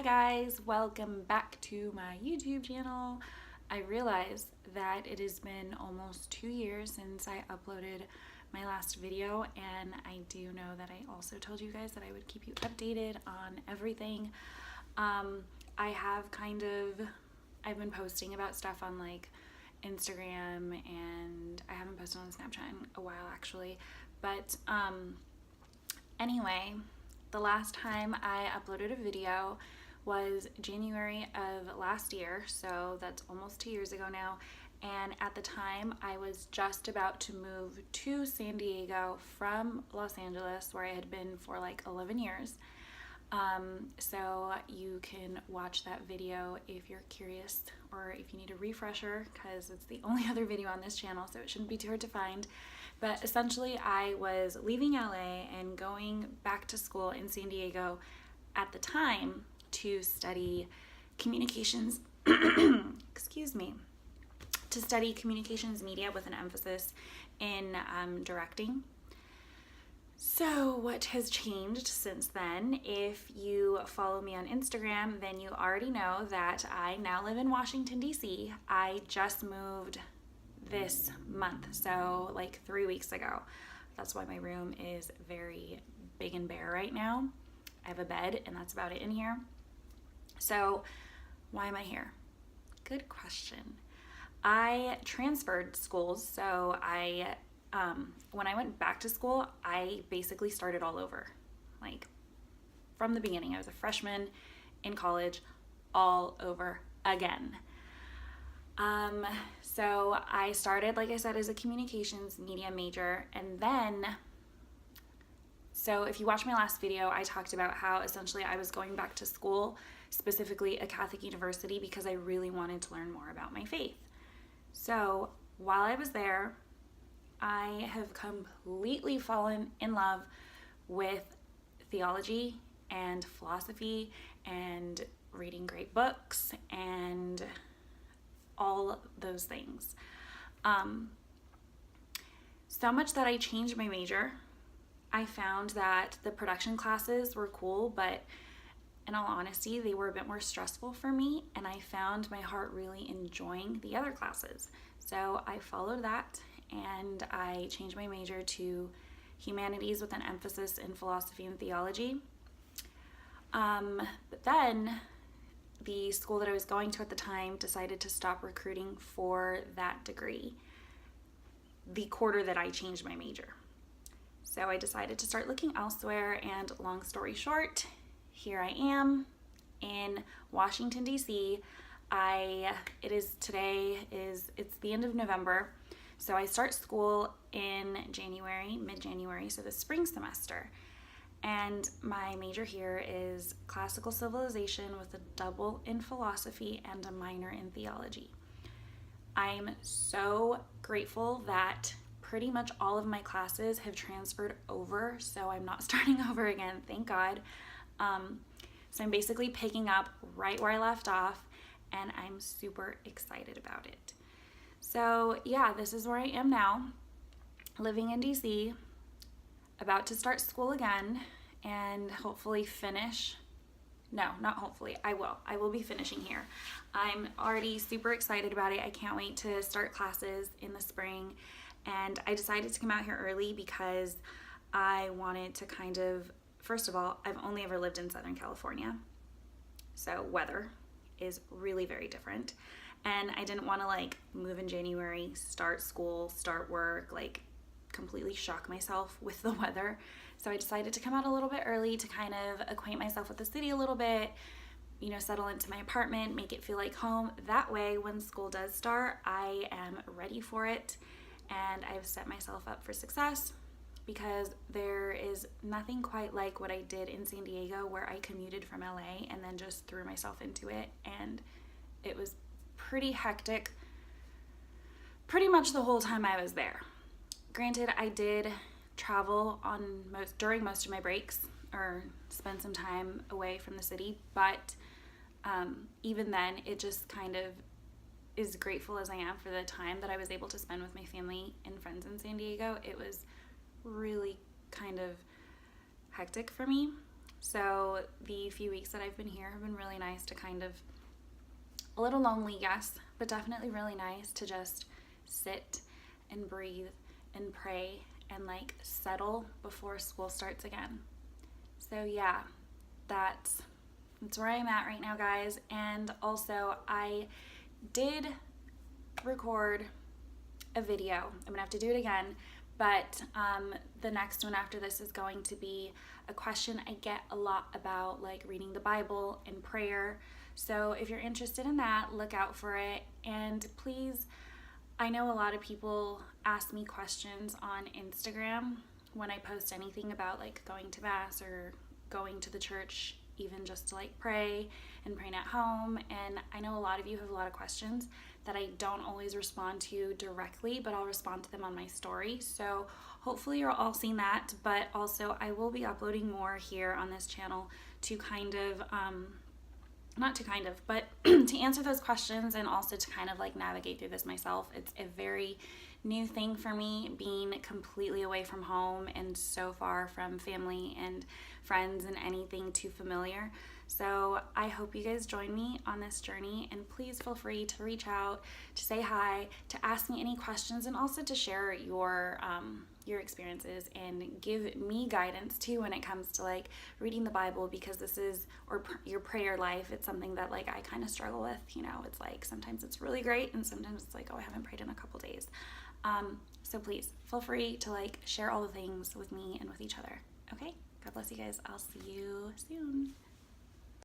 Hi guys, welcome back to my YouTube channel. I realize that it has been almost 2 years since I uploaded my last video, and I do know that I also told you guys that I would keep you updated on everything. I've been posting about stuff on like Instagram, and I haven't posted on Snapchat in a while actually, but anyway, the last time I uploaded a video was January of last year, so that's almost 2 years ago now. And at the time, I was just about to move to San Diego from Los Angeles, where I had been for like 11 years. So you can watch that video if you're curious, or if you need a refresher, because it's the only other video on this channel, so it shouldn't be too hard to find. But essentially, I was leaving LA and going back to school in San Diego at the time to study communications, excuse me, to study communications media with an emphasis in directing. So what has changed since then? If you follow me on Instagram, then you already know that I now live in Washington, D.C. I just moved this month, so like 3 weeks ago. That's why my room is very big and bare right now. I have a bed, and that's about it in here. So why am I here? Good question. I transferred schools, so when I went back to school, I basically started all over, like from the beginning. I was a freshman in college, all over again. So I started, like I said, as a communications media major, and then, so if you watch my last video, I talked about how essentially I was going back to school, specifically a Catholic university, because I really wanted to learn more about my faith. So while I was there, I have completely fallen in love with theology and philosophy and reading great books and all those things. So much that I changed my major. I found that the production classes were cool, but in all honesty, they were a bit more stressful for me, and I found my heart really enjoying the other classes. So I followed that, and I changed my major to humanities with an emphasis in philosophy and theology. But then the school that I was going to at the time decided to stop recruiting for that degree the quarter that I changed my major. So I decided to start looking elsewhere, and long story short, here I am in Washington, D.C. It's the end of November, so I start school in January, mid-January, so the spring semester. And my major here is classical civilization with a double in philosophy and a minor in theology. I'm so grateful that pretty much all of my classes have transferred over, so I'm not starting over again, thank God. So I'm basically picking up right where I left off, and I'm super excited about it. So yeah, this is where I am now, living in DC, about to start school again, and hopefully finish. No, not hopefully, I will be finishing here. I'm already super excited about it. I can't wait to start classes in the spring, and I decided to come out here early because I wanted to kind of, first of all, I've only ever lived in Southern California, so weather is really very different, and I didn't want to like move in January, start school, start work, like completely shock myself with the weather. So I decided to come out a little bit early to kind of acquaint myself with the city a little bit, settle into my apartment, make it feel like home. That way, when school does start, I am ready for it, and I've set myself up for success, because there is nothing quite like what I did in San Diego, where I commuted from LA and then just threw myself into it, and it was pretty hectic pretty much the whole time I was there. Granted, I did travel during most of my breaks, or spend some time away from the city, but even then, it just kind of, as grateful as I am for the time that I was able to spend with my family and friends in San Diego, it was really kind of hectic for me. So the few weeks that I've been here have been really nice to kind of, a little lonely, yes, but definitely really nice to just sit and breathe and pray and like settle before school starts again. So yeah, that's where I'm at right now, guys. And also I did record a video. I'm gonna have to do it again, but the next one after this is going to be a question I get a lot about, like reading the Bible and prayer. So if you're interested in that, look out for it. And please, I know a lot of people ask me questions on Instagram when I post anything about like going to Mass or going to the church, even just to like pray and praying at home. And I know a lot of you have a lot of questions that I don't always respond to directly, but I'll respond to them on my story. So hopefully you're all seeing that, but also I will be uploading more here on this channel to kind of, but to answer those questions and also to kind of like navigate through this myself. It's a very new thing for me, being completely away from home and so far from family and friends and anything too familiar. So I hope you guys join me on this journey, and please feel free to reach out, to say hi, to ask me any questions, and also to share your experiences and give me guidance too when it comes to like reading the Bible, because this is, or your prayer life, it's something that like I kind of struggle with. You know, it's like sometimes it's really great and sometimes it's like, oh, I haven't prayed in a couple days. So please feel free to like share all the things with me and with each other. Okay, God bless you guys. I'll see you soon.